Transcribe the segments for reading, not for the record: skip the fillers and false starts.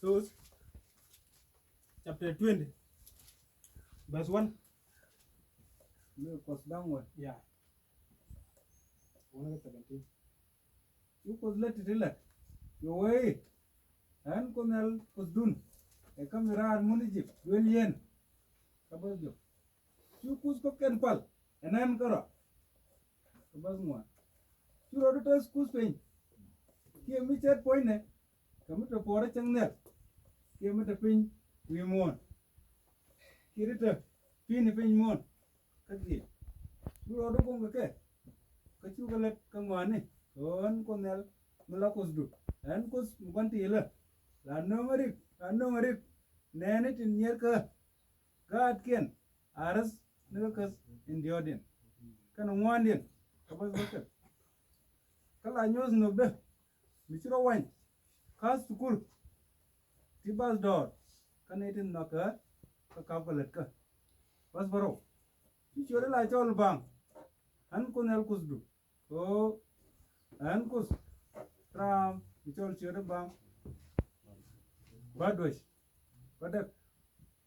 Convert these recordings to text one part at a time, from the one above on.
So chapter 20 verse 1. Kuɔth downward. Yeah. 117. You kuɔth let it let. Your way. And kunel kuɔth dun. E kam rar munijip. Duel yen. Kabas jo. You kus ko ken pal. Enan kara. Kabas ngwa. You rodu tos kus pain. Kia mi chat point ne. Kamu to pore chang ne. Kia mi to pin. We mon. Kirita. Pin pin mon. Kaki. You rodu kong ke. Kachu kalet kangwane. Kon konel melakus du. En kus mukanti ila. Lano marik. Nene tin nyer ka. God ken. Aras nagakas in the audience. Kana ngwandin. Kabas bakal. Kala nyos nogda. Michiro wine. Kas sukul. Tibas door. Kana itin naka. Kakapalet ka. Bas baro. Chichore la chol bang. An konel kus du. So an kus. Ram. Michol chere bang. Badwish. Badak.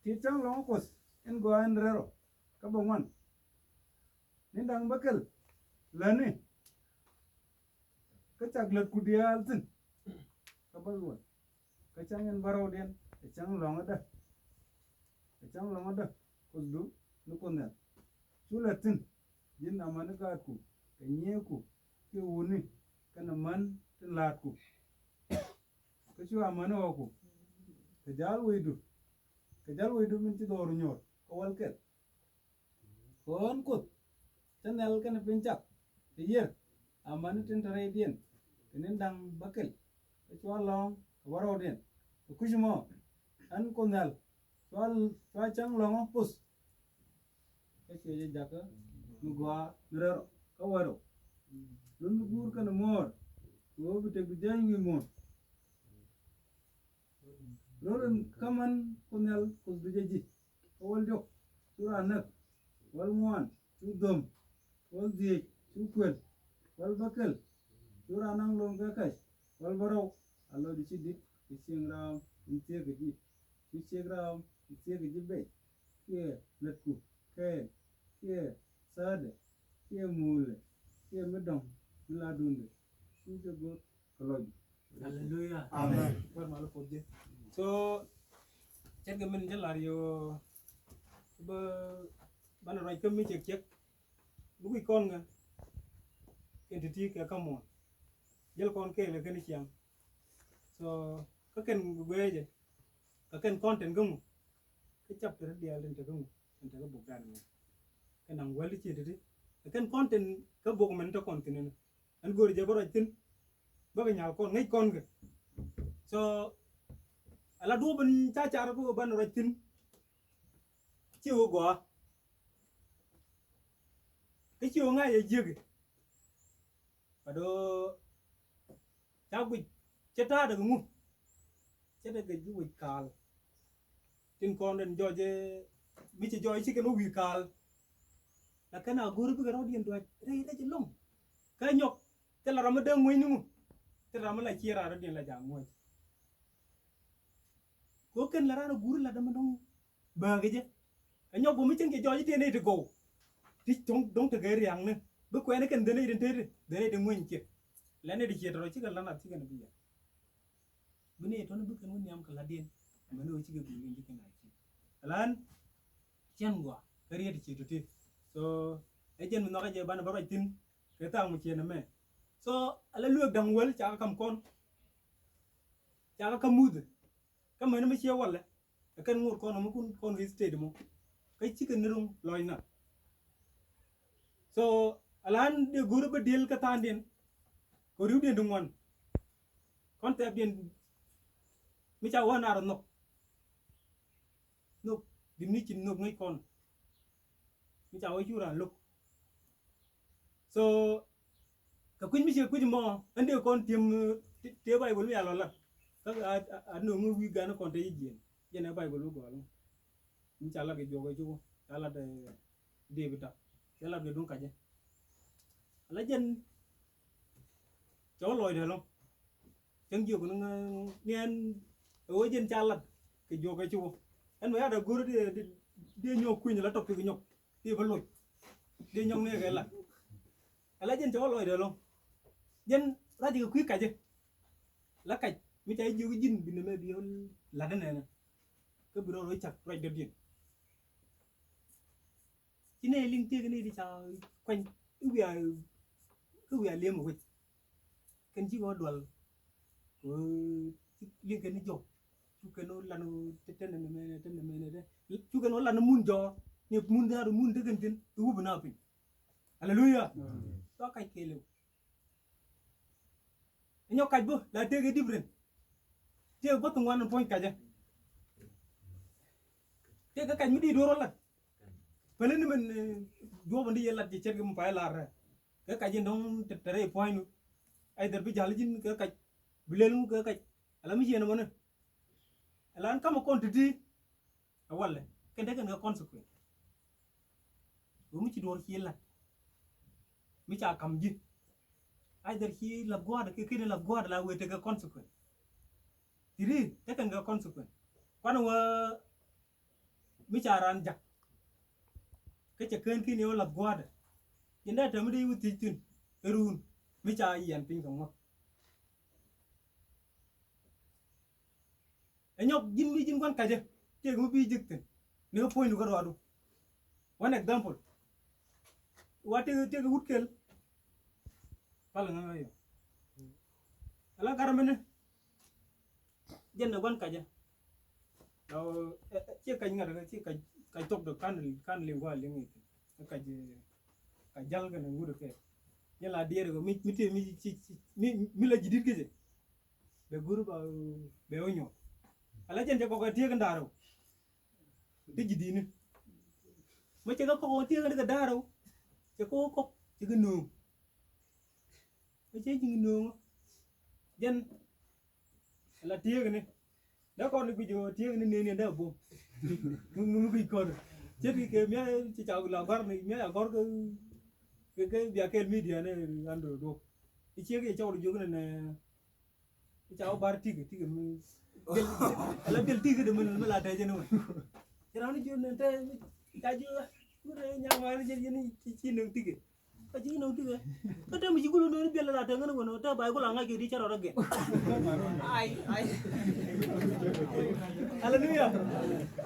Tichang long kus. En go an rero. Kabangwan. Nindang bakal. Lani. Kachaglat kudial tin. Kabangwan. Kachang en baro den. Kachang long ada. Kachang long ada. Kusdu. Nukonel. Chulatin. Jin amana ku. Kenyeku. Ke uni. Kanaman tin latku. Kachu amana waku. Kajal widu minti doru nyor. Kawal ket. Kon kut. Chanel kana pincak. Tiyer. Amana tin taray dien. Kenindang bakal. Kachu along. Kawaro dien. Kushmo. An konel. Chua chang long pus. Kachu aja jaka. Nugwa. Nurero. Kawaro. Lundugur kana mor. Tuwa bitek bijay ngimon. Rolen kaman kunel kusdujaji. Kawal jok. Sura anak. Wal muan. Sudom. Wal diek. Sukwel. Wal bakal. Sura anang long kakas. Wal barau. Alo disidik. Ising ram. Intia gaji. Ising ram. Intia gaji bay. Kia letku. Kia sade. Kia mule. Kia medong. Miladunde. Suja got kaloj. Hallelujah. Amen. Bar malu podje. So chat ga min jalar yo ba bana rai kam mi cek bu kon nga entity ka kamon jel kon ke le kan siang so ka ken gweje ka ken content gumu ka chapter dia len ta gumu enta ka bugdan mo kanang wali ci tete ka ken content ka bug men ta content an gor je baro tin ba ga nyal kon ngai kon ga so ala du ban cha cha ko ban rai tin chiu go cái chiều ngay giờ giật và đó cháu bị chết ra được ngu chết được cái gì cào trên con đến do chứ bị chỉ do chỉ cái nó bị cào là cái nào guru bị cái nó điên rồi đây đây chỉ lông cái nhóc cái là làm đơn nguyên ngu cái làm lại chia ra đó điên là giảm muối cố cần là ra nó guru là đâm nó bờ cái chứ cái nhóc bố mới chân cái do chứ tiền này được go thì trong thực cái riang nữa bữa quen cái đến đây đến thế đến đây đừng nguyên chết lấy này đi chết rồi chứ cần làm chứ cần bây giờ bữa nay tôi nó bước cái muốn nhắm cái là điên mà nó chỉ cái bùi như cái này chứ lan chân quá cái gì đi chết rồi so ấy chân mình nói cái gì bạn bảo tin cái tao một chuyện này so là lừa đằng quên chả cầm con chả cầm mud cái mấy nó mới chiêu quật cái ngồi con nó mới con visit được không cái chỉ cần nó rung lòi nè so alan de guru be deal ka tandin ko riu de dungwan kon te bien mi cha wana ro no dim ni chin no ngai kon mi cha oi chura luk so ka kuin mi che kuin mo ande kon tim te bai bol mi alo la ka anu ngu wi ga no kon te yien yene bai bol go lo mi cha la ge jogo chu cha la de bita là việc đúng cả chứ lấy dân chỗ lòi được không chẳng nhiều của nó nghe o jen chalat ke jo ke chu en wa da guru de nyok kuin la top ke nyok ti ba loy de nyok ne ke la ala jen cho loy de lo jen ra ji ku ka je la ka mi tay ju jin bi ne me bi la de ne ke bi ro chak roi de din ci ne ling ti ke ni di cha quanh cái việc liêm một cái cần chỉ có đoàn của liên cái nó dọc chú cái nó là nó tên này đấy chú cái nó là nó muốn cho nhiều muốn ra được muốn tới gần tin tú bên nào pin hallelujah đó cái kia luôn nhau cái bữa là thế cái different thế có tung one point cái gì thế cái mới đi đua rồi là phải lên mình đua bên đi là chỉ chơi cái một phải là rồi cái cái gì dong tere point ai derbi jalijin cái bilelum cái ala mi jena mona ala an kama quantity wala cái đấy cái consequence mi ci dor ci la mi cha kam ji ai der ci la goda cái la goda la wete cái consequence tiri cái consequence kwana wa mi cha ran jak cái cha ken ki ne la goda jinda ta mudi wuti tin erun mi cha yan pin ko enyok jin mi jin kon kaje te go bi jikten ne point ko do one example wate te go wutkel pala nga yo ala garamene jenna gon kaje do ci kay nga ci kay top do kan li wa li ngi kaje ka jalga na ngudo ke yalla diere go mi te mi ci mi la jidir ke be guru ba be onyo ala jende ko tie ga ndaro de jidini ma ci ga ko tie ga daro ci ko ci ga no ma ci ci no jen ala tie ga ne da ko ni bi jo tie ga ne da bo mu bi ko ci ke mi ci cha la gar ni mi agor cái việc cái media này ăn đồ đồ cái chiếc cái cháu được vô cái này cái cháu bar tiga mình là del tiga để mình là đại cho nó cái đó nó chưa nên ta chưa cái nhà ngoài nó chỉ chi nương tiga cái chi nương tiga cái đó mình chỉ có nó biết là đại cái nó ta bài có là ngay cái đi chợ đó kìa ai hallelujah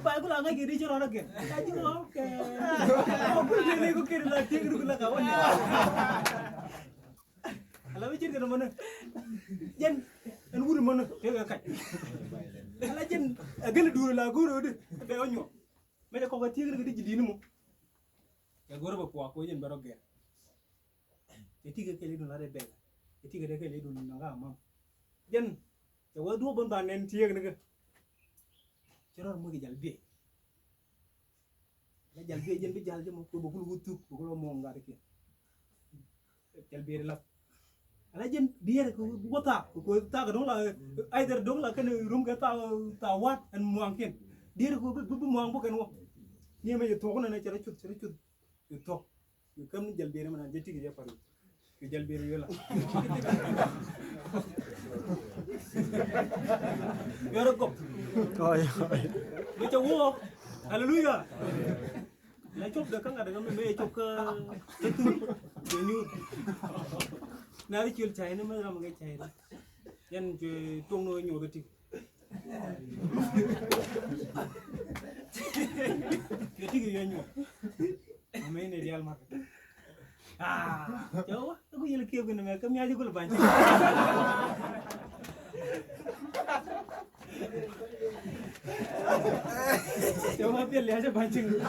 bài có là ngay cái đi chợ đó kìa ta chưa ok cái này có cái là tiga được là kawan ala mi cirga mana jen en wuri mana tega kay ala jen gele duro la goro de be onyo me ko ga tiga de jidini mo ya goro ba ko jen baro ge e tiga ke le dun la de be e tiga de ke le dun na ga ma jen ya wa do bon ba nen tiga ne ga cero mo gi jal be la jal be jen bi jal je mo ko bokul wutu ko mo ngade ke jal be la ala jen biere ko wota ko ta ga dong la either dong la kan rum ga ta wat en muangken biere ko bu muang bo ken wo ni me to ko na cere cut yu to yu kam ni jal biere man jetti ga paru yu jal biere yo la yoro ko Ôi. me to wo hallelujah la chop de kan ga da me chop ka tu nyu na đi chơi chạy nó mới ra một cái chạy đó dân chơi tung nuôi nhiều cái cái nhiều mấy này đi ăn mặc cháu nó có gì là kêu cái này cấm nhai chứ có là bạn cháu mà biết lẽ cho bạn chừng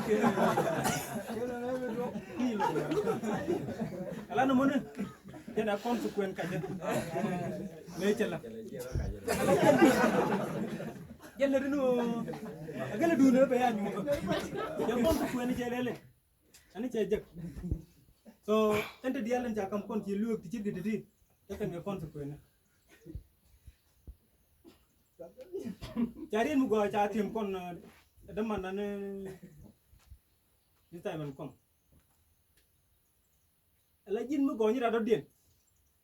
ala nó muốn thế là consequence cả chứ lấy chân là dân là nó cái là đun nữa phải ăn nhưng mà consequence chơi lên anh chơi giật so anh ta đi ăn chả cầm con chỉ luộc thì chết đi cái cần consequence chả điên một gọi chả tìm con đâm mặt nó như tại mình con lấy dính mới gọi như là đốt điện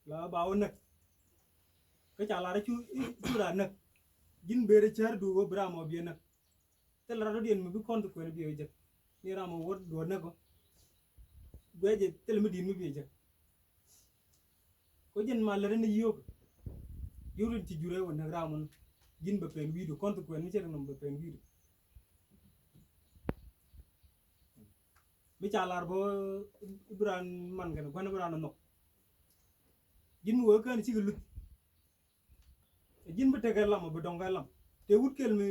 là bảo nực cái chả là chú là nực jin bere char du go bramo biena tel rado dien mi kon ko ne biye je ni ramo wod do ne ko gweje tel mi din mi biye je ko jin malere ne yo yurin ti jure wona ramon jin ba pen wido kon ko ni cere nom ba pen wido mi chalar bo ibran man gana gwana bran no jin wo kan ci lut jin ba tegal lam ba donga lam te wut kel mi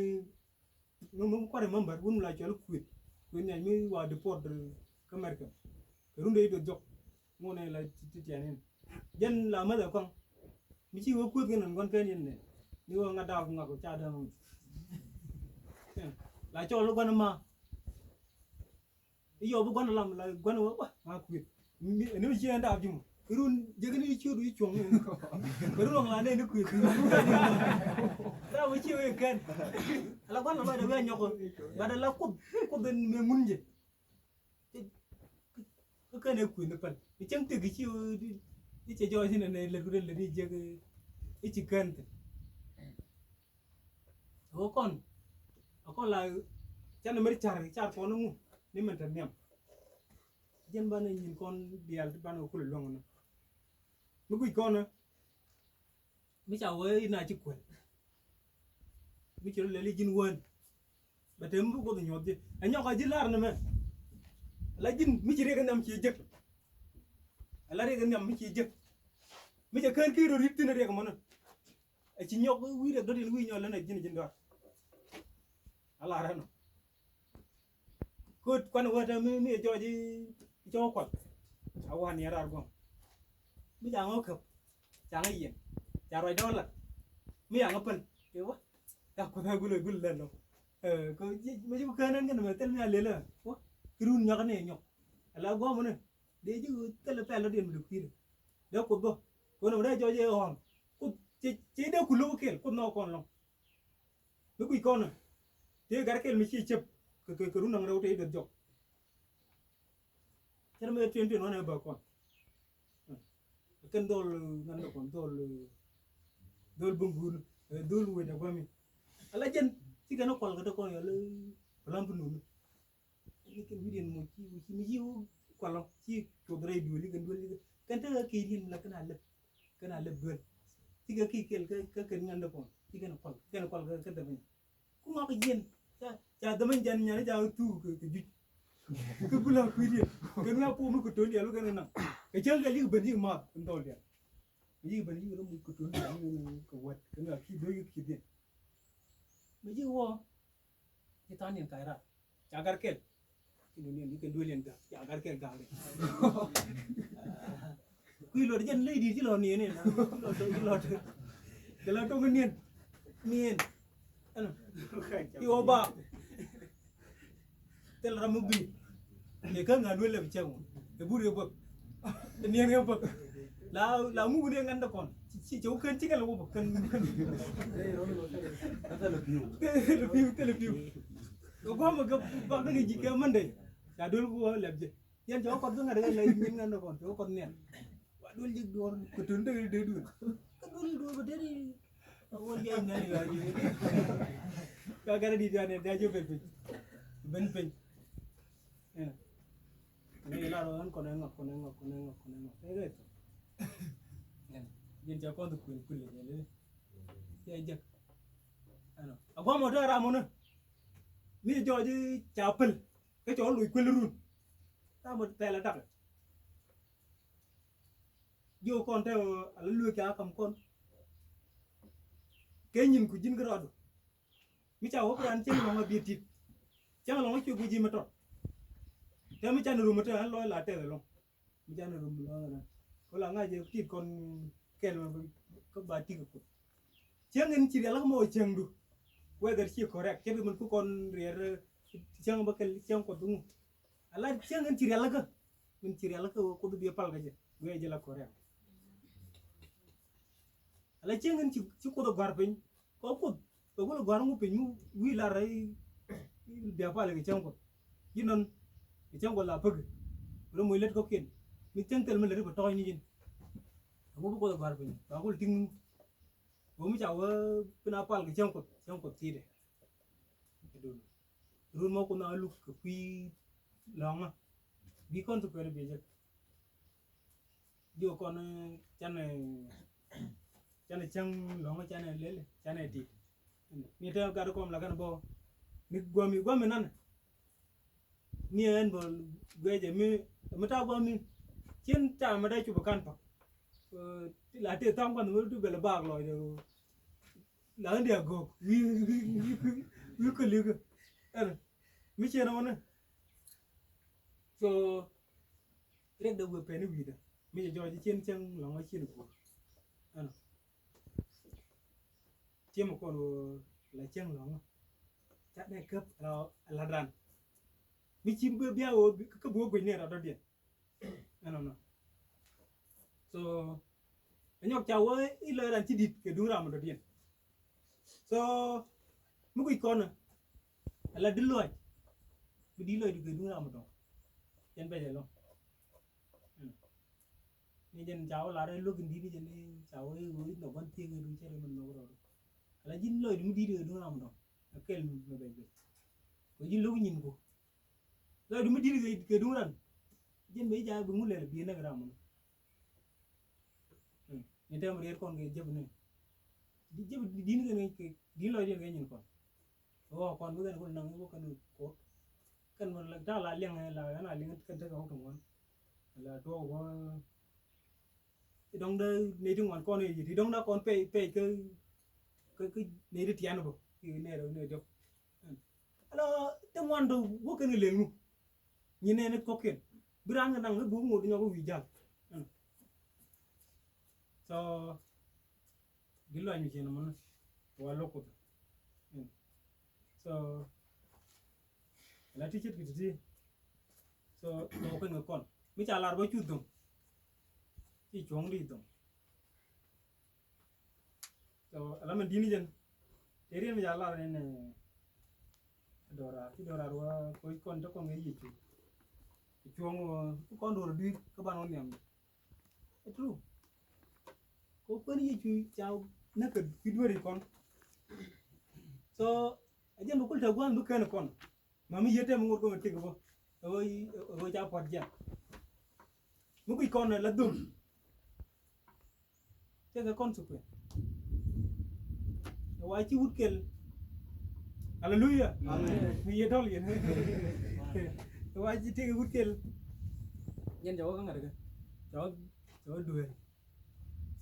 mo ko re member won la jol kuit ko ñay mi wa de port de america runde do jok mo ne la ci tianen jen la ma da kon mi ci wo kuit ngene ngon ken ne ni wo nga daw nga ko cha da la cho lu gwana ma yo bu gwana lam la gwana wa ma kuit ni mi ci enda jum run jegni ci du chong ko run la ne ni kuit da mo ci we kan ala gwana ba da we nyoko ba da la ko den me munje ko kan e kuit ne pal mi ceng te gi ci di ci jo ci ne le gudel le di jeg e ci kan ko kon la tan mari char ko no mu ni man tan nem jen bana yin kon dial bana ko le longo mu kuy kon mi cha we na ci ko mi ci le li jin won ba tem bu ko ñod je a ñoko ji lar na me la jin mi ci rega nam ci jek la rega nam mi ci jek mi ci kan ki ro ritti na rega mona a ci ñok wi rek do din wi ñol la na jin do ala rano ko kon wata mi joji jokol awan ya rar gom mi jango ko jang yen jaro dola mi yang open ke wa ta ko ta gulo no ko mi ju kanan ngene ma tel mi alela wa kirun nyok ne nyok ala gom ne de ju tel pel den mi kire de ko bo ko no de joji on ko ci de ku lo kel ko no kon lo mi ku kon te gar kel mi ci cep ke run nang rawte do jok cer me tuen wana ba kon ken dol nan do kon dol bungun dol we da bami ala jen ci gana kol ga ko yo le lamp nu ni ken widien mo ci mi jiw kolo ci to dray du li gën dol li kan ta ki din la kana le bel ci ga ki kel ka ken ngand ko ci gana kol ga ka da ku ma ko jen ja dama jan ñane ja tu ko juj ko bula ko di ko nga po mu ko to ya lu gana na ke jël ga li bani ma ndol ya li bani ro mu ko to ya ko wat ko nga ki do yu ki den me ji wo ci tan yen kayra ja gar kel ni ni ko do len ga ja gar kel ga le kuy lo jen lay di ci lo ni ne lo de la to ngien mien ano ki oba tel ramu bi ne kan ga dole bi cewa e bure ba ne ne ba la mu ne nganda kon ci ci kan ci kala wo kan telepiu ko ma ga ba ga ji ke man dai ya dole ko labje yan jo ko nga daga lay ñin nganda kon to ko ne wa dole ji door ko tun de du ko dole do ba deri won bi am na ya ji ka gara di jane da jo ben pen ni la ron ko ngok e re to jen ja ko du kun kulle le ya je ano agwa mo da ra mo na mi joji chapel ke cho lui kulle run ta mo tela dak yo kon te ala lui ka kam kon ke nyin ku jin grado mi cha wo kan chen lo ma bi tit chang lo chu ku ji ma to te mi chan ru ma te an lo la te lo mi chan ru lo na ko la nga je tit kon kel ma ko ba ti ko chang en chi la mo chang du whether chi correct ke man ku kon re chang ba kel chang ko du ala chang en chi la ka min chi la ka ko du bi pal ga je we je la correct ala chang en chi ko do gar pin ko ko gar mu pin mu wi la rai bi pal ga chang ko yinon chang ko la pag ro mo let ko ken mi chang tel ma le ko toy ni jin ko ko do gar pin ba ko ting bố cháu pina pal cái trong cột ti đấy run mau kuna lu cái quy long à bí con tụi cái bây giờ điều con chăn này chăng long chăn này lấy chăn này ti ni theo cái đó con là cái bao ni gua mi năn ni en bol gue je mi ta gua mi chiến trả mà đây chụp can phật là tiền tông còn mới được là bạc rồi rồi là anh đẹp gục vi cái liu cái mi chơi nào nữa so rek đâu vừa phải nó gì đó mi giờ cho chiến chân lòng ấy chiến được anh chiến một con là chân lòng chắc đây cấp là đàn mi chim bữa bia cái búa quỳnh này là đâu điện anh nó so anh nhóc cháu ấy ít lời đàn chỉ địt cái đúng làm một điện so mấy cái con này là đi lười được cái đúng làm một đó chân bây giờ luôn nên chân cháu là đây lúc đi chân cháu ấy với nó vẫn tiếng người đúng chơi mình nó rồi là dính lời đúng đi được đúng làm một đó cái mà bây giờ có dính lúc nhìn cô rồi đúng đi được cái đúng rồi chân bây giờ bưng lên là biến nó cái nào mà nên theo mà con cái chấp này đi nữa cái đi lời đi cái nhìn con với con năng với con có cần là ta lại liên hay là cái liên cần tới không同là tôi có thì đông đây này trong con này gì thì đông đó con pe cái này được tiền rồi cái này rồi này được alo trong quan đâu có cái này liền luôn nhìn này nó có kiện bữa ăn năng nó bún một nhau có vị giang so cái loại như thế nào mà nó lộc quá so là tí chết cái gì so nó cái người con mấy cha làm bao nhiêu đồng chỉ chuông đi đồng so là mình đi như thế thế nên bây giờ là này đora rồi coi con cho con cái gì chứ chuông con đồ đi các bạn nói nhầm true có cái gì chứ cháu nó cần cái đuôi đi con so anh em cũng thằng quan cái con mà mình giết em một con cái gì rồi cháu phát triển một cái con này là đúng cái con sụp rồi ai chịu hút kêu hallelujah mình giết thôi liền rồi ai chịu hút kêu nhân cháu không ngờ được cháu đuôi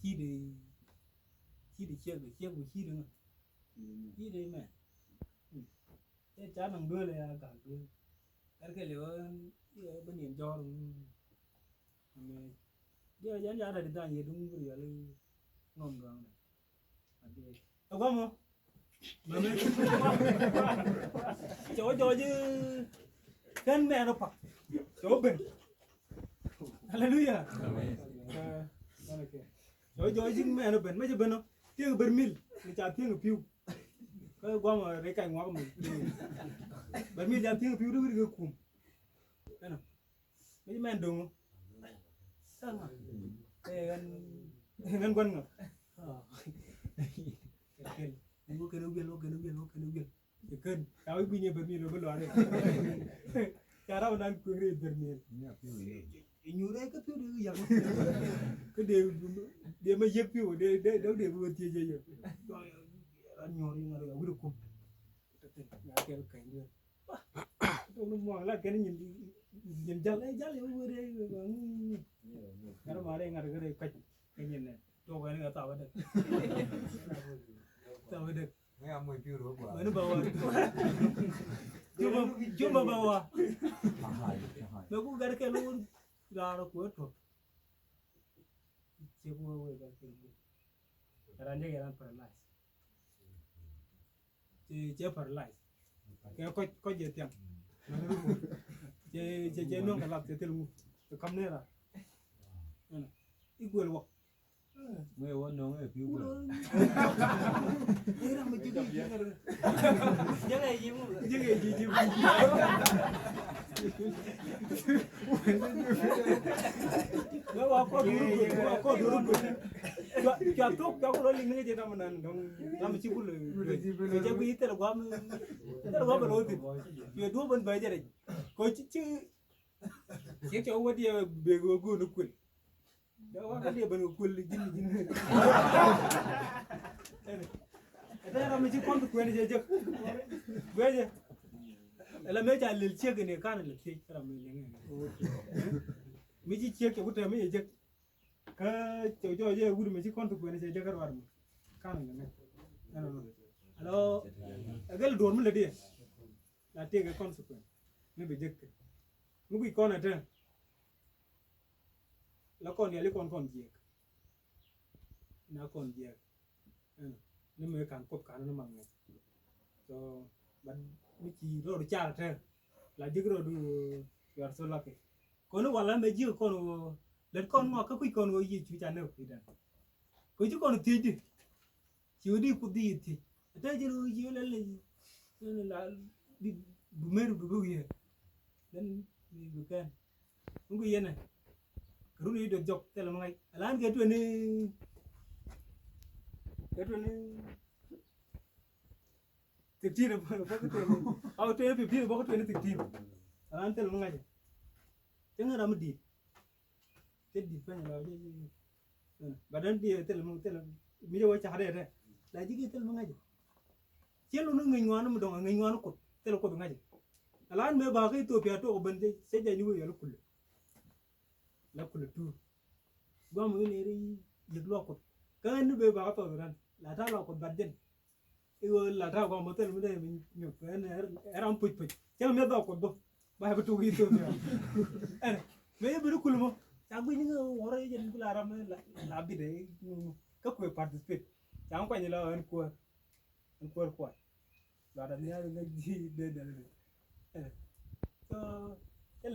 chi để chia của chi được chi đấy mà cái chả bằng đuôi là cả đuôi cái liệu bên nhìn cho mình giờ dán ra đây ta gì đúng rồi là ngon ngon này đâu có mà mình chỗ chứ cái mẹ nó phật chỗ bình hallelujah rồi chính mẹ nó bền mấy chứ bền không tiếng bền mil người cha tiếng phiêu cái qua mà cái cành hoa của mình bền mil cha tiếng phiêu đó cái cùm cái nào mấy mẹ đúng không sao mà cái ngân quân ngọc cái đâu biết cái cơn tao ấy bây giờ bền mil rồi bên ngoài đây cha đâu đang cười đi bền mil nhiều đấy cái phiếu đi giờ cái điều mà dẹp phiếu để đâu để vừa chia gì rồi anh nhỏ đi mà được biết không cái cảnh nữa tôi nó mong là cái nhìn chắc lấy vừa đây cái đó mà đây ngài cái đây cái nhìn này tôi cái này tạo được mấy ông 10 phiếu rồi nó bảo chưa mà bảo à nó cũng cái luôn ra nó cuốn thôi chưa mua về cái này cái này paralyze chế paralyze cái có gì tiền chế nó cái làm chế tiền cái cam này là ít quên luôn mấy ông nó cái phiếu rồi thế là mình chưa đi cái này gì nó có đủ cho thuốc cho có linh cái gì đó mà làm chi bút rồi cho quý tên là quá rồi thì vừa đua bên vậy đấy coi chứ chứ cho qua đi về gua nó quên đó cái đi bên quên linh linh thế là mình chỉ con quên gì chứ về chứ là mấy trái lil chia cái này cái này thì là mình mấy chỉ chia cái bút này mấy chứ cái cho vui mình chỉ con quên gì chứ cái đó cái này alo cái đồn mình là đi là tiền cái con quên nó bị giật nó bị con này thế là con này lấy con giật nó con giật nó mới càng cột càng nó mặn cho bạn mới chỉ rồi trả thế là giật rồi đủ giờ số là cái con nó vào là mấy giật con lên con mà cái con người gì chú cha nữa thì đàn cái chú con thì đi chú đi cũng đi thì thế chứ chú là đi mê được gì nên được cái không có gì này cái lúc này được dọc thế là ngay làm cái chuyện này thực chi là có cái chuyện này chuyện này phải có cái chuyện này thực chi làm thế là ngay chẳng là mình đi tết đi phải là và đến đi tết là bây giờ chả để đấy là chỉ cái tết là ngay chứ luôn nó ngây ngoan nó mà đồng ngây ngoan nó cột tết là cột ngay alan me ba cái tuổi phía tuổi bên đây sẽ dạy như vậy là cột tu gua mới này đi giật lo cột cái nó về ba cái tuổi rồi là thao lo cột bát chân yêu là thao gua mới tết là mình nhục cái này eram pui chứ me ba cột bo ba cái tuổi itu rồi mấy bữa cuối mà chẳng biết những người dân là làm là bị đấy các người participate chẳng phải như là anh qua là đàn nhà cái gì đây so cái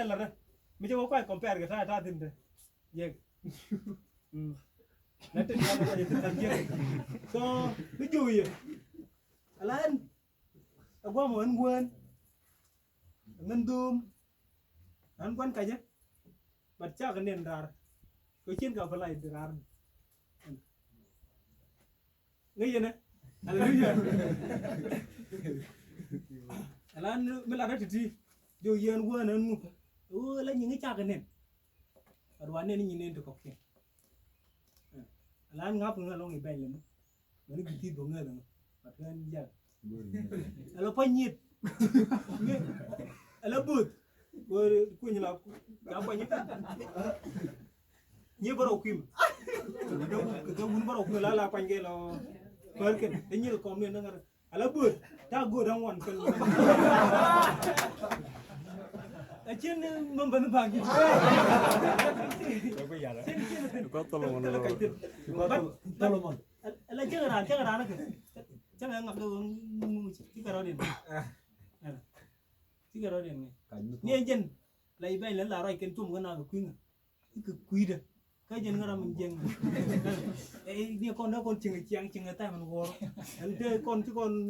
là ra mình chưa có quay compare cái ra tin đấy yeah là tin là cái tin là yeah so ví dụ như là anh qua một anh quên ngân doom anh quan cái nhé baca cái nền ra cái chuyện gặp lại ra nghe gì nè hallelujah là mình làm cái gì điều gì anh quên anh lấy những cái cha cái nền ở ngoài nền nhìn nền được ok là anh ngáp người long bay lên nó bị tin của người rồi mà cái anh giờ là phải nhiệt là bự rồi cuối như là đã bao nhiêu như bắt đầu kim cái muốn bắt đầu kim là quanh cái là bớt cái thế như là còn nên nó là bự ta bự đang hoàn phần ở trên mầm vẫn vàng gì có tolong là chắc là nó chắc là ngập đâu chỉ cái đó điện chỉ cái đó điện nghe dân lấy bay lên là rồi cái chung cái nào cũng quý được cái dân người ta mình dân ấy đi con đó con chừng người ta mình gò đây con chứ con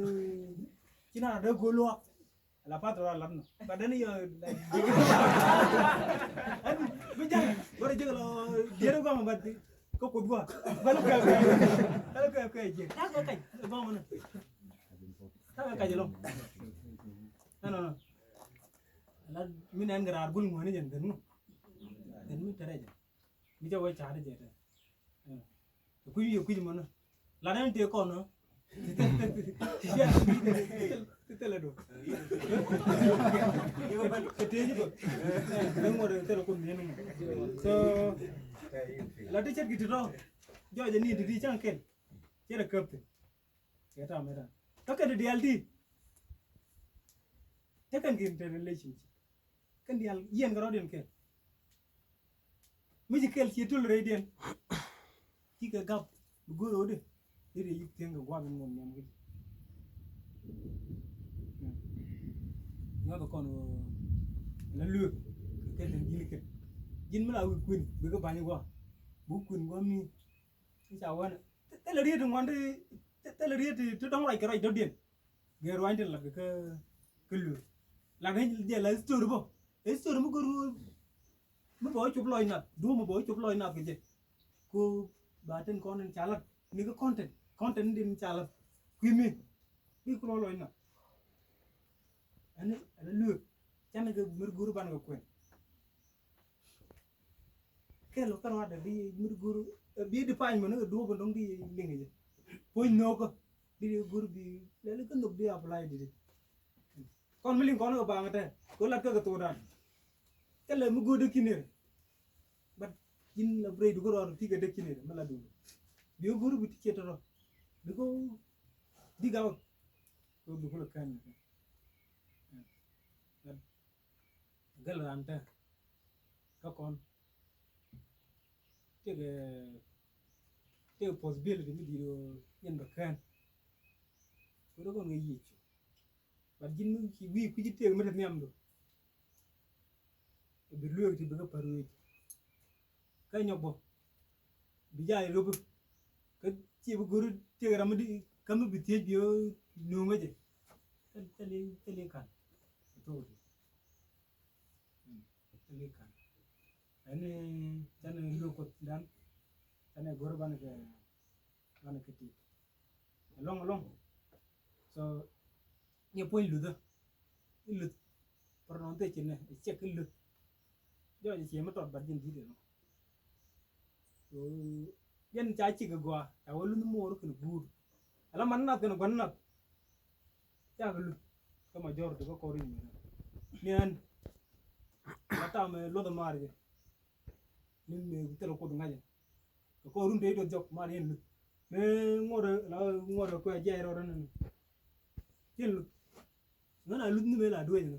chỉ là đỡ gối loa là phát ra lắm và đến giờ bây giờ bây giờ là dia đâu mà bật có cột gua và lúc cái gì khác cái cảnh vong mà khác cái gì luôn nó là mình ăn gà bún ngoài này dân đến mình tới đây bây giờ quay trả đây vậy quý vị mà nó là nên tiêu con nữa thế là được cái thế chứ được đừng ngồi đây là con miếng này là đi chết cái đó do vậy nên đi chẳng kén chết là cướp thì cái đó mới ra tất cả đều đi thế cần cái relationship cần đi yên cái đó điện kén mấy cái kia tôi lấy điện chỉ cái gặp gửi rồi đi để giúp tiền cái qua bên ngầm nhầm cái nó còn là lừa cái thằng gì cái dính mới là quyền với các bạn như qua bố quyền qua mi cái sao vậy thế là đi trong quán đi thế là đi thì tôi đóng lại cái này đầu điện nghe rồi anh là cái lừa là cái gì là store đúng không store mới có mới bỏ chụp lòi nè đua mà bỏ chụp lòi nè cái gì cô baten konen chalat ni ko content din chalat kwimi ni ko lo ina ana lu chana ga mir guru ban ga kwen ke lo karwa da bi mir guru bi di pañ mo na do ba dong di lingi je poñ no ko di guru bi le ko nok di apply di kon milin kon ga ba ngate ko lat ka to dan ke le mu godo kinere bat jin la brey du ko ro ti ga de kinere mala du bi guru bi ti cetoro di ko di gaw ko du ko kan gal ranta ka kon tege possibility mi di yen ba kan ko do ko ngi yichu bat jin mu ci wi ku ci tege mata ñam do bi luwek ti bëgg paru kay ñobo bi jaay robu ka ci bu guru tege ram di kam bi tej bi no ngaje tele kan to tele kan ane jana lu ko dan ane guru ban ke ti long so nye point lu da lu prononce ci ne check lu do ci ma tot ba jin di de no so yen cha ci ga gwa ta walu no mo ro ko bur ala man na ko gon na cha ga lu ko ma jor do ko ri ni an la ta me lo da mar ge nin me telo ko ngaje ko runde do jok ma yen lu me ngoro ko je ro ran yen lu ngana lu ni me la do yen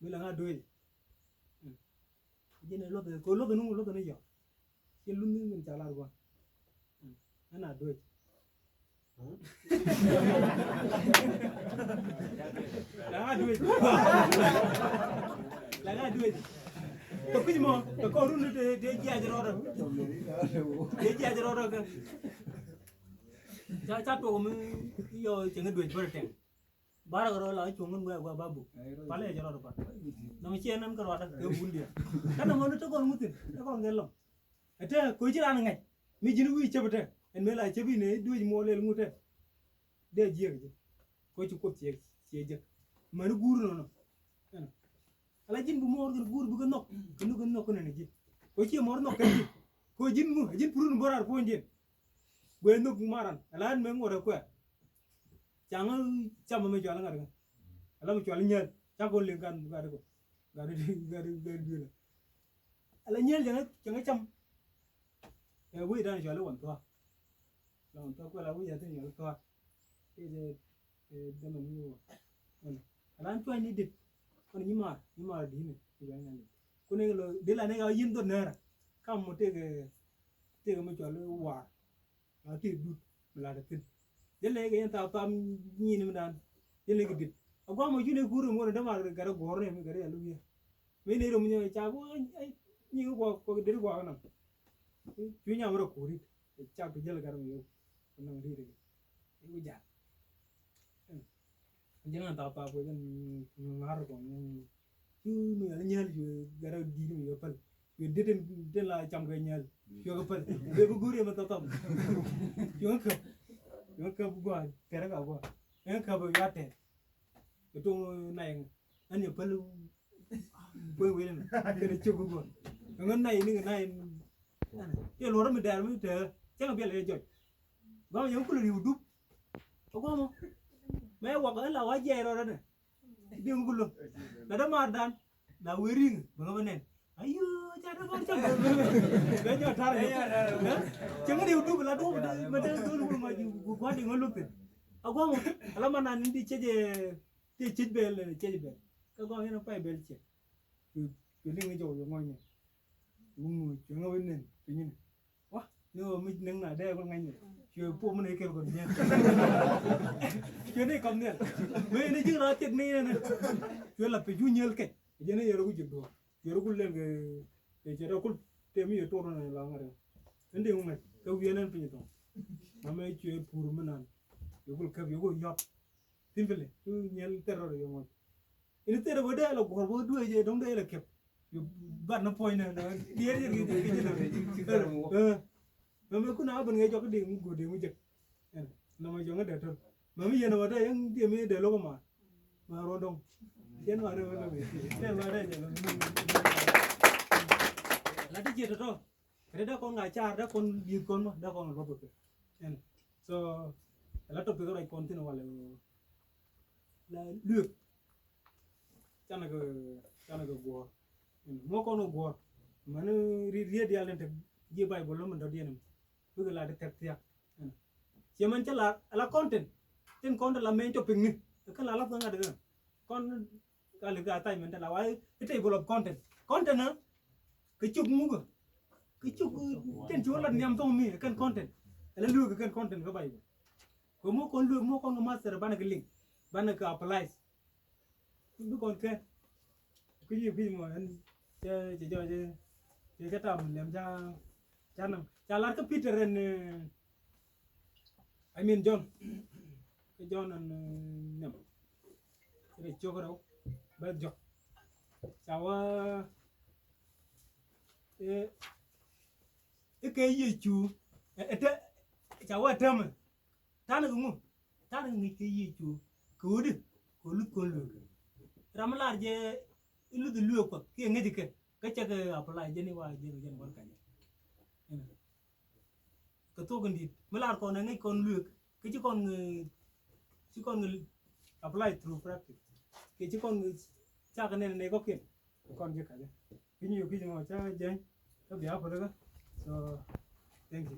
me la nga do yen jene lo ko lo no yo yen lu ni men chala ro ana do yen la nga do yen la nga do yen to kuji mo to ko runde de jaaje ro de jaaje ro ka cha to mu yo chenga duet berte bara ro la chungun gwa babu pale jaro ro pa no mi chenan ko wata ke bundi kana mo to ko mutin to ko ngelo ate ko ji ran ngai mi jinu wi chebete en me la chebi ne duji mo lel mute de jeje ko ci ko je man guru no ala jin bu mor gën guur bu gën nok ne ji ko ci mor nok kan ko jin purun borar ko njin bu nok maran ala me ngora ko jangal cham me jala ngar ala mu jala ñal chagol le gan ga de ko ga de ala ñal janga cham e wi dan jala won to ko la wi ya tin yo to de man yo ala to ni dit kon nyima di ne ya ngani kune lo de la ne ga yin do nera kam mo tege mo jalo wa na ti du la de tin de le ga yenta pam ni ni dan de le ga dit agwa mo june guru mo da ma ga ro gore mi ga re lu ya me ne ro mo nya cha go ai ni ko de go na ju nya mo ro ko ri cha ko jel ga ro yo na ri re u ja jangan tak apa pun ngar ko tu ni ala nyal ju gara di ni yo pal yo de la cham ga nyal yo ga pal be bu gure ma tatam yo ka bu gwa pera ga gwa en ka bu ya te to nai an yo pal bu we ni ke ni chu gwa ngan nai ni nai yo lo mi dar mi te chang be le jo gwa yo ku ni du gwa mo me wa ga la wa je ro ne bi ngulu la da mar dan la wering ba nga nen ayo ja da ko cham be jo tar chang ni du la du ma da du ma ju ko di ngulu pe agwa mo ala ma nan di cheje ti chit bel cheje bel ka go hena pai bel che yu ni ngi jo yo mo ni mu chang nga wen nen pe ni wa no mi nang na de ko ngai ni chưa phụ mình ấy kêu còn nha chưa này còn nè mấy này chứ nó chết này chưa là phải du nhiều cái giờ này giờ nó chụp đồ giờ nó cũng lên cái giờ nó cũng tìm hiểu tôi này là ngay vấn đề không này cái viên này phải như thế mà mấy chuyện phụ mình ăn giờ cũng cái việc cũng nhọt tin về cứ nhiều terror rồi mà ini terror beda là còn bữa đuôi giờ đóng đây là kẹp bắt nó point này nó đi cái me kuna ban ngai jok de go de mu jek na ma jonga de to ma mi yena wada yang de me de logo ma rodong yen ma re wala me te ma re je la de je to re da kon ngai char da kon bi kon ma da kon robo ke so la to pe ko rai kon tin wala la luëëk chana go go mo ko no go man ri dia len te je bay bolo man do dienam bu la de tek tek ci man ca la content ten content la men to ping ni ka la nga de kon ka le ga tay men ta la way te develop content na ke chuk mu go ke chuk ten ci wala nyam to mi kan content la lu ga kan content ga bay ko mo kon lu mo kon master ban ga link ban ga apply bu kon ke ku yi bi mo en je jo je cái tầm làm cha nằm cha lát cái Peter and I mean John cái John and nhầm cái cho cái đâu bây giờ cháu cái gì chú cháu ở trong mà ta nó cũng ta nó nghĩ cái gì chú cứ đi cứ lúc cứ lừa ramlar je ilu de lừa quoi cái nghe gì cái chắc cái apply je ni wa je gen bon kan cái to gần đi mới làm còn ngay còn lừa cái chứ còn apply through practice cái chứ còn chắc cái này có kiện còn gì cả cái nhiều cái gì mà chắc je cái béo phải đó so thank you